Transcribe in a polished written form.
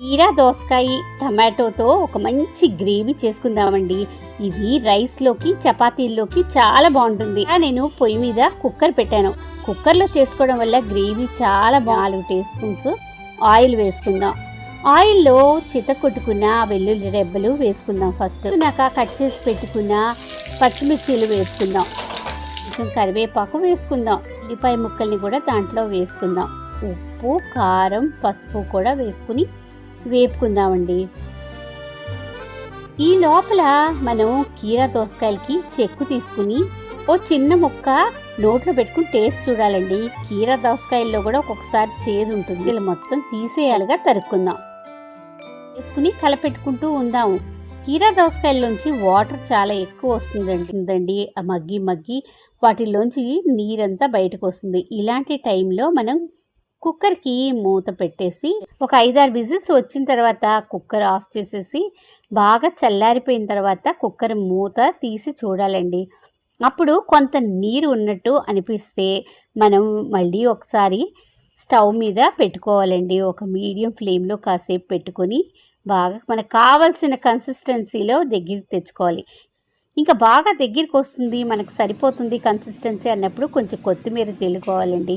కీరా దోసకాయ టమాటోతో ఒక మంచి గ్రేవీ చేసుకుందామండి. ఇది రైస్లోకి చపాతీల్లోకి చాలా బాగుంటుంది. నేను పొయ్యి మీద కుక్కర్ పెట్టాను. కుక్కర్లో చేసుకోవడం వల్ల గ్రేవీ చాలా 4 టీ స్పూన్స్ ఆయిల్ వేసుకుందాం. ఆయిల్లో చితకొట్టుకున్న వెల్లుల్లి రెబ్బలు వేసుకుందాం. ఫస్ట్ నాకు కట్ చేసి పెట్టుకున్న పచ్చిమిర్చీలు వేసుకుందాం. కొంచెం కరివేపాకు వేసుకుందాం. ఉల్లిపాయ ముక్కల్ని కూడా దాంట్లో వేసుకుందాం. ఉప్పు, కారం, పసుపు కూడా వేసుకుని వేపుకుందామండి. ఈ లోపల మనం కీరా దోసకాయలకి చెక్కు తీసుకుని ఓ చిన్న ముక్క నోట్లో పెట్టుకుని టేస్ట్ చూడాలండి. కీరా దోసకాయల్లో కూడా ఒక్కొక్కసారి చేదు ఉంటుంది. ఇలా మొత్తం తీసేయాలిగా తరుక్కుందాం. వేసుకుని కలపెట్టుకుంటూ ఉందాము. కీరా దోసకాయల్లోంచి వాటర్ చాలా ఎక్కువ వస్తుందండి. మగ్గి వాటిల్లోంచి నీరంతా బయటకు వస్తుంది. ఇలాంటి టైంలో మనం కుక్కర్కి మూత పెట్టేసి ఒక 5-6 విజిల్స్ వచ్చిన తర్వాత కుక్కర్ ఆఫ్ చేసేసి బాగా చల్లారిపోయిన తర్వాత కుక్కర్ మూత తీసి చూడాలండి. అప్పుడు కొంత నీరు ఉన్నట్టు అనిపిస్తే మనం మళ్ళీ ఒకసారి స్టవ్ మీద పెట్టుకోవాలండి. ఒక మీడియం ఫ్లేమ్లో కాసేపు పెట్టుకొని బాగా మనకు కావాల్సిన కన్సిస్టెన్సీలో దగ్గరికి తెచ్చుకోవాలి. ఇంకా బాగా దగ్గరికి వస్తుంది, మనకు సరిపోతుంది కన్సిస్టెన్సీ అన్నప్పుడు కొంచెం కొత్తిమీర చల్లుకోవాలండి.